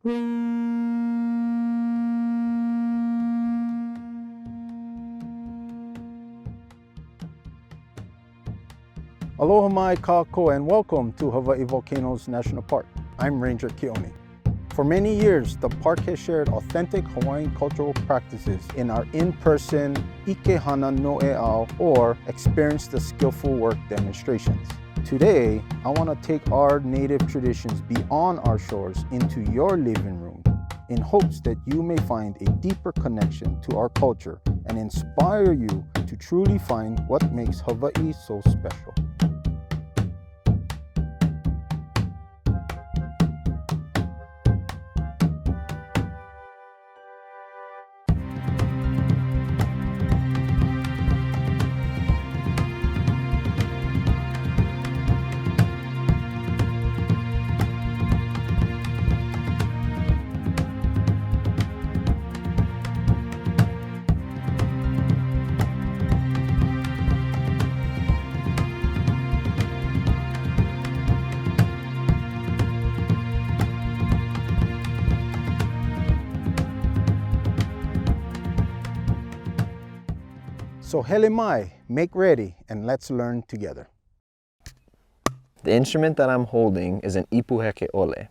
Aloha mai kahiko and welcome to Hawaii Volcanoes National Park. I'm Ranger Keone. For many years, the park has shared authentic Hawaiian cultural practices in our in-person Ike Hana Noe'au or Experience the Skillful Work demonstrations. Today, I want to take our native traditions beyond our shores into your living room in hopes that you may find a deeper connection to our culture and inspire you to truly find what makes Hawaii so special. So hele mai, make ready, and let's learn together. The instrument that I'm holding is an Ipu Heke ʻOle.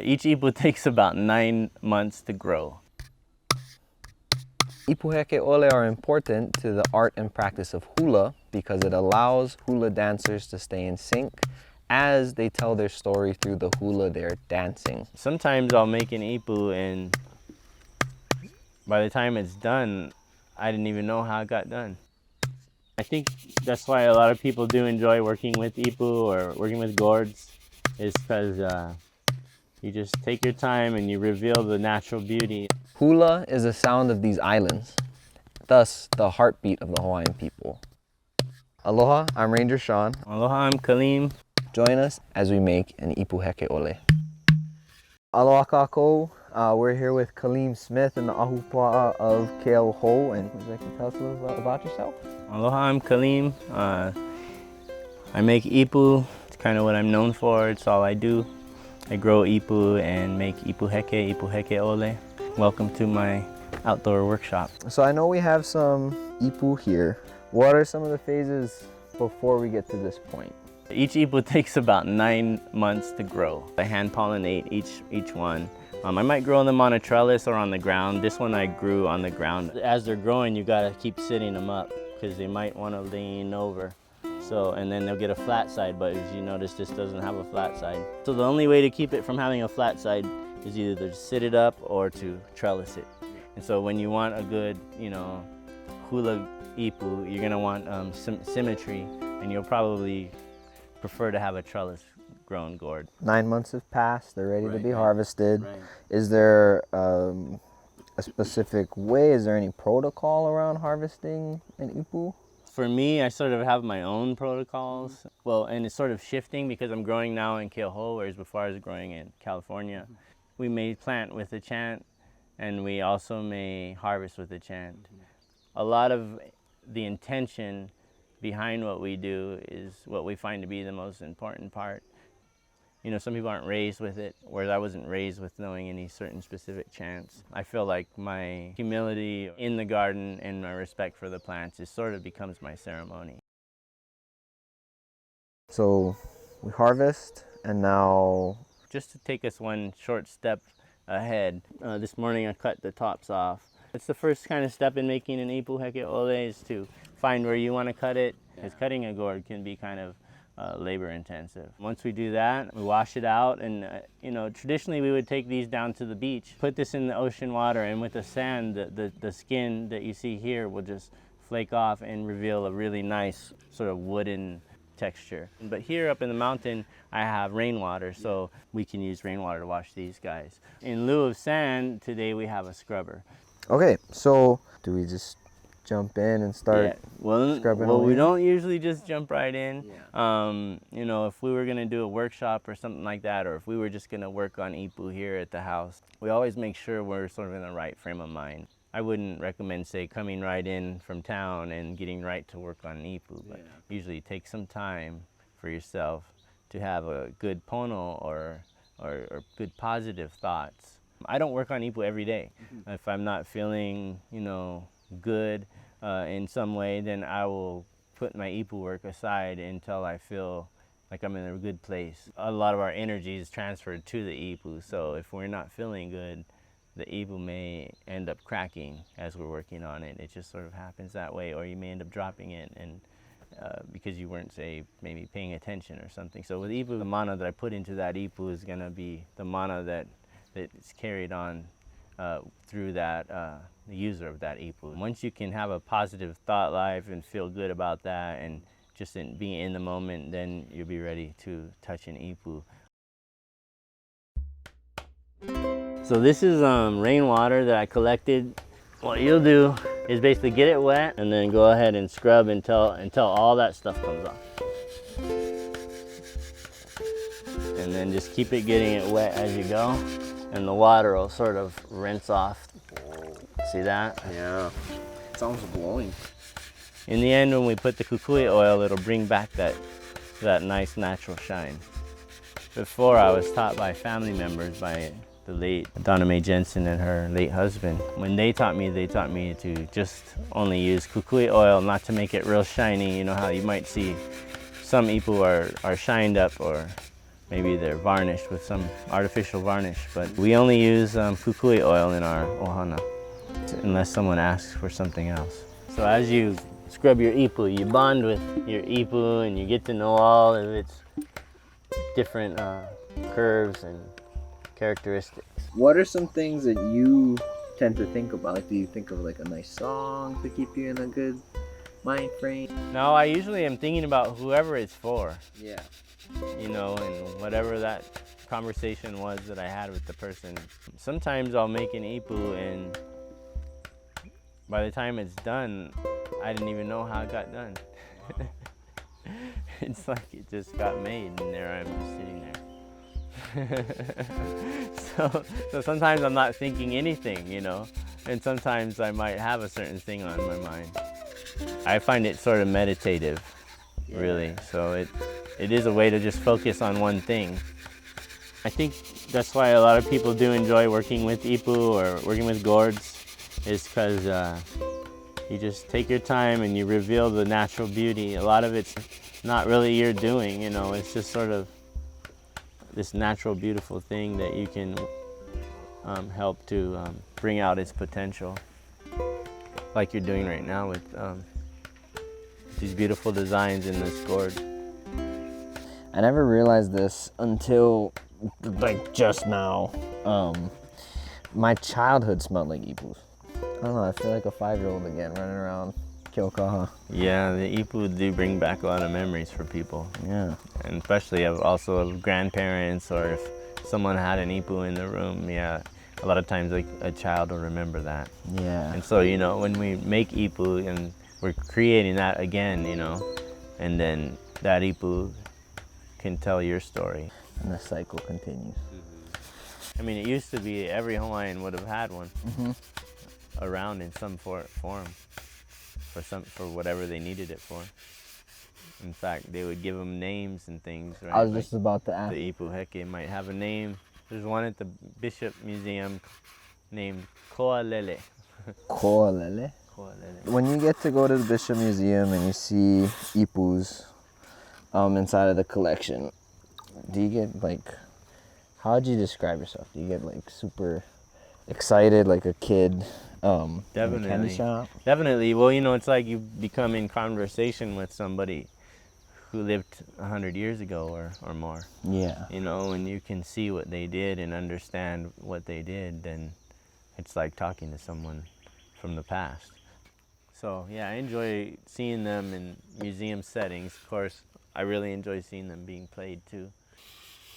Each ipu takes about 9 months to grow. Ipu Heke ʻOle are important to the art and practice of hula because it allows hula dancers to stay in sync as they tell their story through the hula they're dancing. Sometimes I'll make an ipu and by the time it's done, I didn't even know how it got done. I think that's why a lot of people do enjoy working with ipu or working with gourds, is because you just take your time and you reveal the natural beauty. Hula is the sound of these islands, thus the heartbeat of the Hawaiian people. Aloha, I'm Ranger Sean. Aloha, I'm Kaleem. Join us as we make an Ipu Heke ʻOle. Aloha kākou. We're here with Kaleem Smith in the ahupua'a of Keauhou, and would you like to tell us a little bit about yourself? Aloha, I'm Kaleem. I make ipu. It's kind of what I'm known for. It's all I do. I grow ipu and make Ipu Heke ʻOle. Welcome to my outdoor workshop. So I know we have some ipu here. What are some of the phases before we get to this point? Each ipu takes about 9 months to grow. I hand pollinate each one. I might grow them on a trellis or on the ground. This one I grew on the ground. As they're growing, you gotta keep sitting them up because they might want to lean over. So, and then they'll get a flat side, but as you notice, this doesn't have a flat side. So the only way to keep it from having a flat side is either to sit it up or to trellis it. And so when you want a good, hula ipu, you're gonna want symmetry, and you'll probably prefer to have a trellis grown gourd. 9 months have passed, they're ready to be harvested. Right. Is there a specific way, is there any protocol around harvesting an ipu? For me, I sort of have my own protocols. Well, and it's sort of shifting because I'm growing now in Keauhou, whereas before I was growing in California. We may plant with a chant, and we also may harvest with a chant. A lot of the intention behind what we do is what we find to be the most important part. Some people aren't raised with it, whereas I wasn't raised with knowing any certain specific chants. I feel like my humility in the garden and my respect for the plants sort of becomes my ceremony. So we harvest, and now... Just to take us one short step ahead, this morning I cut the tops off. It's the first kind of step in making an Ipu Heke ʻOle is to find where you want to cut it, because cutting a gourd can be kind of labor intensive. Once we do that, we wash it out, and traditionally we would take these down to the beach, put this in the ocean water, and with the sand, the skin that you see here will just flake off and reveal a really nice sort of wooden texture. But here up in the mountain, I have rainwater, so we can use rainwater to wash these guys. In lieu of sand, today we have a scrubber. Okay, so do we just jump in and start scrubbing Well, away? we don't usually just jump right in. If we were gonna do a workshop or something like that, or if we were just gonna work on ipu here at the house, we always make sure we're sort of in the right frame of mind. I wouldn't recommend, say, coming right in from town and getting right to work on an ipu, but usually take some time for yourself to have a good pono or or good positive thoughts. I don't work on ipu every day. If I'm not feeling, good in some way, then I will put my ipu work aside until I feel like I'm in a good place. A lot of our energy is transferred to the ipu, so if we're not feeling good, the ipu may end up cracking as we're working on it. It just sort of happens that way, or you may end up dropping it and because you weren't, say, maybe paying attention or something. So with ipu, the mana that I put into that ipu is going to be the mana that is carried on through that the user of that ipu. Once you can have a positive thought life and feel good about that and just being in the moment, then you'll be ready to touch an ipu. So this is rainwater that I collected. What you'll do is basically get it wet and then go ahead and scrub until all that stuff comes off. And then just keep getting it wet as you go, and the water will sort of rinse off. See that? Yeah. It's almost glowing. In the end, when we put the kukui oil, it'll bring back that nice natural shine. Before, I was taught by family members, by the late Donna Mae Jensen and her late husband. When they taught me to just only use kukui oil, not to make it real shiny. You know how you might see some ipu are shined up, or maybe they're varnished with some artificial varnish, but we only use kukui oil in our ohana, unless someone asks for something else. So as you scrub your ipu, you bond with your ipu and you get to know all of its different curves and characteristics. What are some things that you tend to think about? Like, do you think of like a nice song to keep you in a good mind frame? No, I usually am thinking about whoever it's for, Yeah. and whatever that conversation was that I had with the person. Sometimes I'll make an ipu and by the time it's done, I didn't even know how it got done. It's like it just got made and there I'm just sitting there. So sometimes I'm not thinking anything, and sometimes I might have a certain thing on my mind. I find it sort of meditative, really. So it is a way to just focus on one thing. I think that's why a lot of people do enjoy working with ipu or working with gourds, is because you just take your time and you reveal the natural beauty. A lot of it's not really your doing, it's just sort of this natural, beautiful thing that you can help to bring out its potential, like you're doing right now with these beautiful designs in this gourd. I never realized this until like just now. My childhood smelled like ipus. I don't know, I feel like a 5-year-old again, running around Keaukaha. Yeah, the ipu do bring back a lot of memories for people. Yeah. And especially of grandparents, or if someone had an ipu in the room, a lot of times like a child will remember that. Yeah. And so, when we make ipu and we're creating that again, and then that ipu can tell your story. And the cycle continues. I mean, it used to be every Hawaiian would have had one around in some form for whatever they needed it for. In fact, they would give them names and things, right? I was just about to ask. The Ipu Heke might have a name. There's one at the Bishop Museum named Ko'alele. Ko'alele? Ko'alele. When you get to go to the Bishop Museum and you see ipus inside of the collection, do you get how would you describe yourself? Do you get super excited like a kid? Definitely. In a candy shop? Definitely. Well, it's like you become in conversation with somebody who lived 100 years ago or more. Yeah. When you can see what they did and understand what they did, then it's like talking to someone from the past. So yeah, I enjoy seeing them in museum settings. Of course, I really enjoy seeing them being played too.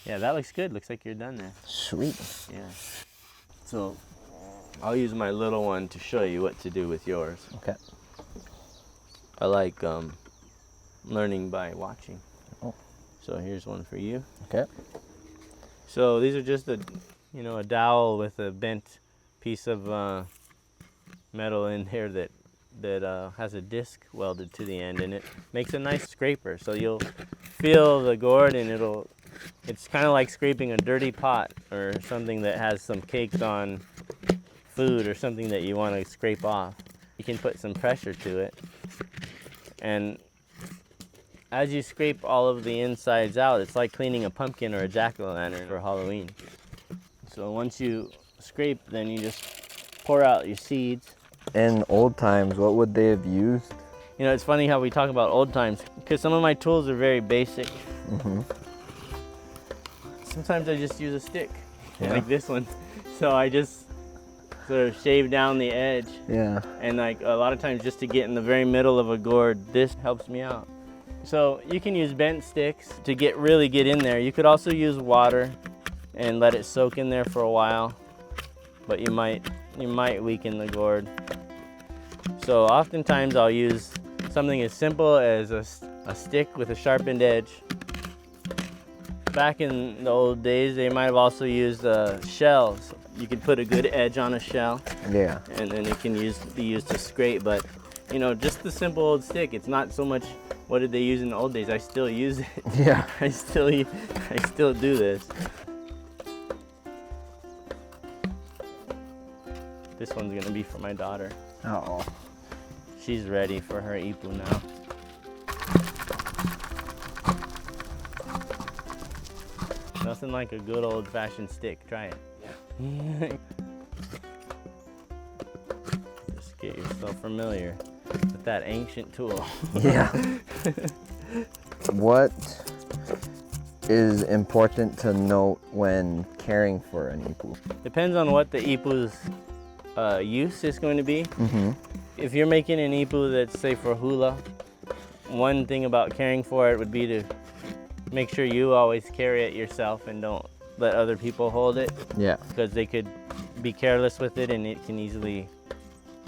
Yeah, that looks good. Looks like you're done there. Sweet. Yeah. So I'll use my little one to show you what to do with yours. Okay. I like learning by watching. Oh. So here's one for you. Okay. So these are just a dowel with a bent piece of metal in here that has a disc welded to the end, and it makes a nice scraper. So you'll feel the gourd and it'll It's kind of like scraping a dirty pot or something that has some caked on food or something that you want to scrape off. You can put some pressure to it. And as you scrape all of the insides out, it's like cleaning a pumpkin or a jack-o'-lantern for Halloween. So once you scrape, then you just pour out your seeds. In old times, what would they have used? You know, it's funny how we talk about old times, because some of my tools are very basic. Sometimes I just use a stick, like this one. So I just sort of shave down the edge. Yeah. And like a lot of times just to get in the very middle of a gourd, this helps me out. So you can use bent sticks to really get in there. You could also use water and let it soak in there for a while, but you might weaken the gourd. So oftentimes I'll use something as simple as a stick with a sharpened edge. Back in the old days, they might have also used shells. You could put a good edge on a shell. Yeah. And then it can be used to scrape. But you know, just the simple old stick. It's not so much what did they use in the old days. I still use it. Yeah. I still do this. This one's gonna be for my daughter. Oh. She's ready for her ipu now. Nothing like a good old-fashioned stick. Try it. Yeah. Just get yourself familiar with that ancient tool. Yeah. What is important to note when caring for an ipu? Depends on what the ipu's use is going to be. If you're making an ipu that's, say, for hula, one thing about caring for it would be to make sure you always carry it yourself and don't let other people hold it. Yeah. Because they could be careless with it and it can easily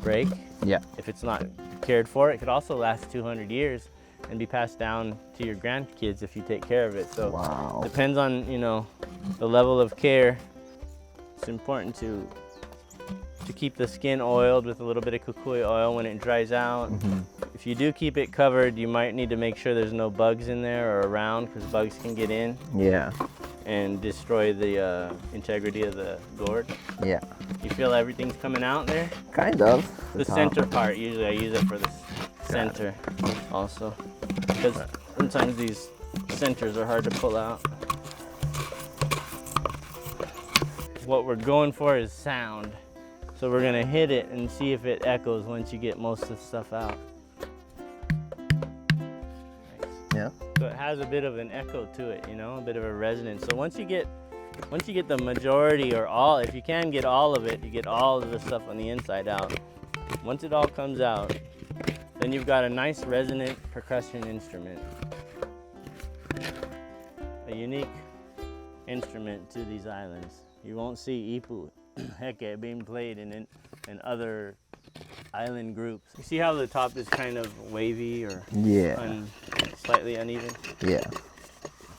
break. Yeah. If it's not cared for, it could also last 200 years and be passed down to your grandkids if you take care of it. So Wow. depends on, you know, the level of care. It's important to keep the skin oiled with a little bit of kukui oil when it dries out. If you do keep it covered, you might need to make sure there's no bugs in there or around, because bugs can get in Yeah. and destroy the integrity of the gourd. Yeah. You feel everything's coming out there? Kind of. The top. center part, usually I use it for the center also, because sometimes these centers are hard to pull out. What we're going for is sound. So we're gonna hit it and see if it echoes once you get most of the stuff out. Nice. Yeah. So it has a bit of an echo to it, you know, a bit of a resonance. So once you get the majority or all, if you can get all of it, you get all of the stuff on the inside out. Once it all comes out, then you've got a nice resonant percussion instrument. A unique instrument to these islands. You won't see Ipu Heke being played in other island groups. You see how the top is kind of wavy or slightly uneven? Yeah.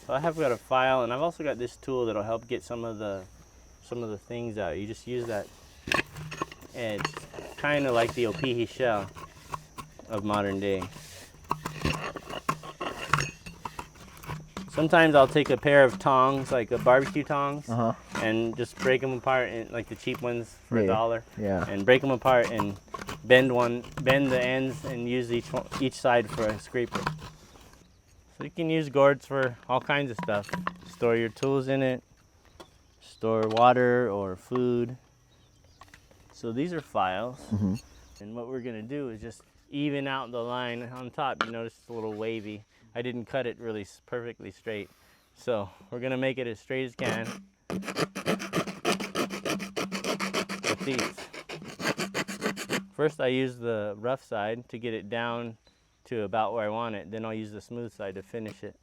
So I have got a file, and I've also got this tool that'll help get some of the things out. You just use that edge, kind of like the opihi shell of modern day. Sometimes I'll take a pair of tongs, like a barbecue tongs, and just break them apart, like the cheap ones for $1. Yeah. And break them apart and bend the ends, and use each side for a scraper. So you can use gourds for all kinds of stuff. Store your tools in it, store water or food. So these are files, and what we're gonna do is just even out the line on top. You notice it's a little wavy. I didn't cut it really perfectly straight. So we're gonna make it as straight as can with these. First I use the rough side to get it down to about where I want it. Then I'll use the smooth side to finish it.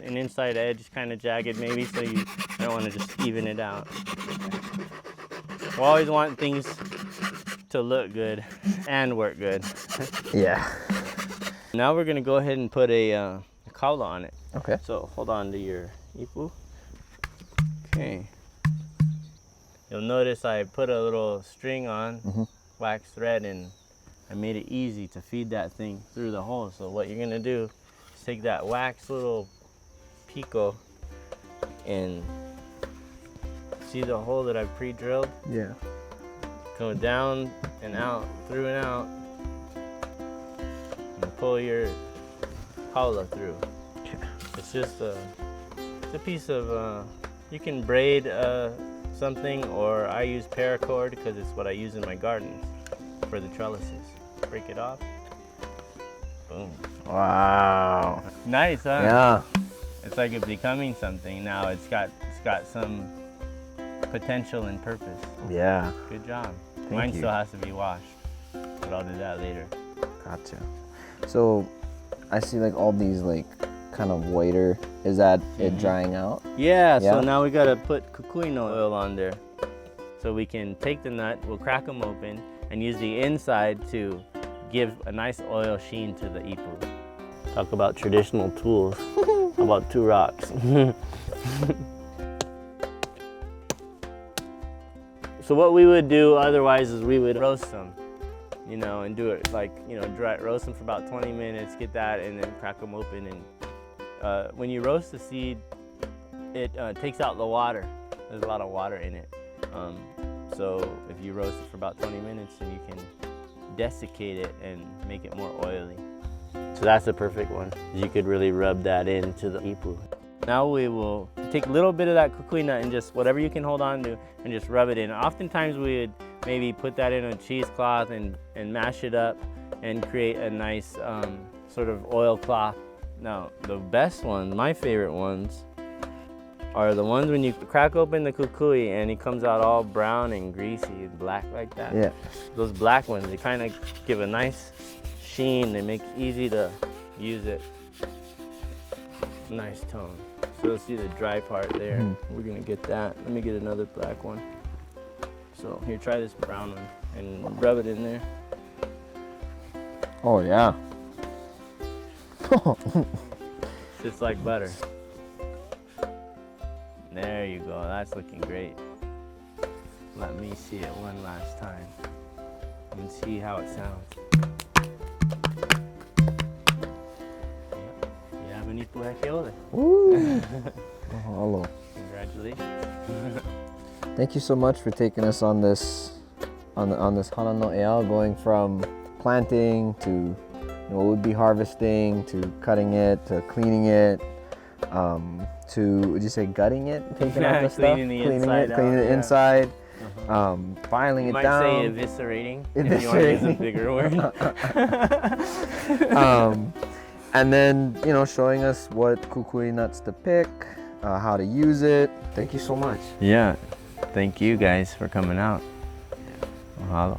An inside edge is kind of jagged maybe, so you don't want to just even it out. We always want things to look good and work good. Yeah. Now we're going to go ahead and put a kaula on it. Okay. So hold on to your ipu. Okay. you'll notice I put a little string on, wax thread, and I made it easy to feed that thing through the hole. So what you're gonna do is take that wax little pico and see the hole that I've pre-drilled? Yeah. Go down and out, through and out, and pull your hula through. It's just it's a piece of, you can braid something, or I use paracord because it's what I use in my gardens for the trellises. Break it off. Boom. Wow. Nice, huh? Yeah. It's like it's becoming something now. It's got some potential and purpose. Yeah. Good job. Thank Mine you. still has to be washed, but I'll do that later. Gotcha. So I see like all these like kind of whiter. Is that it drying out? Yeah, Yeah. so now we gotta put kukui oil on there. So we can take the nut, we'll crack them open, and use the inside to give a nice oil sheen to the ipu. Talk about traditional tools. How about 2 rocks? So what we would do otherwise is we would roast them, you know, and do it like, you know, roast them for about 20 minutes, get that, and then crack them open. And when you roast the seed, it takes out the water. There's a lot of water in it. So if you roast it for about 20 minutes, then you can desiccate it and make it more oily. So that's the perfect one. You could really rub that into the ipu. Now we will take a little bit of that kukui nut and just whatever you can hold on to and just rub it in. Oftentimes we would maybe put that in a cheesecloth and mash it up and create a nice sort of oil cloth. Now the best ones, my favorite ones, are the ones when you crack open the kukui and it comes out all brown and greasy and black like that. Yeah. Those black ones, they kind of give a nice sheen. They make it easy to use it. Nice tone. So you'll see the dry part there. We're gonna get that. Let me get another black one. So here, try this brown one and rub it in there. Oh yeah. Just like butter. There you go, that's looking great. Let me see it one last time and see how it sounds. You have an Ipu Heke ʻOle. Woo. Hello. Congratulations. Thank you so much for taking us on this this hana no ea, going from planting to what would be harvesting, to cutting it, to cleaning it, to, would you say gutting it, taking out the stuff, Cleaning the inside, filing You it might down, say eviscerating, if you want to use a bigger word. and then showing us what kukui nuts to pick, how to use it. Thank you so much. Yeah, thank you guys for coming out. Mahalo.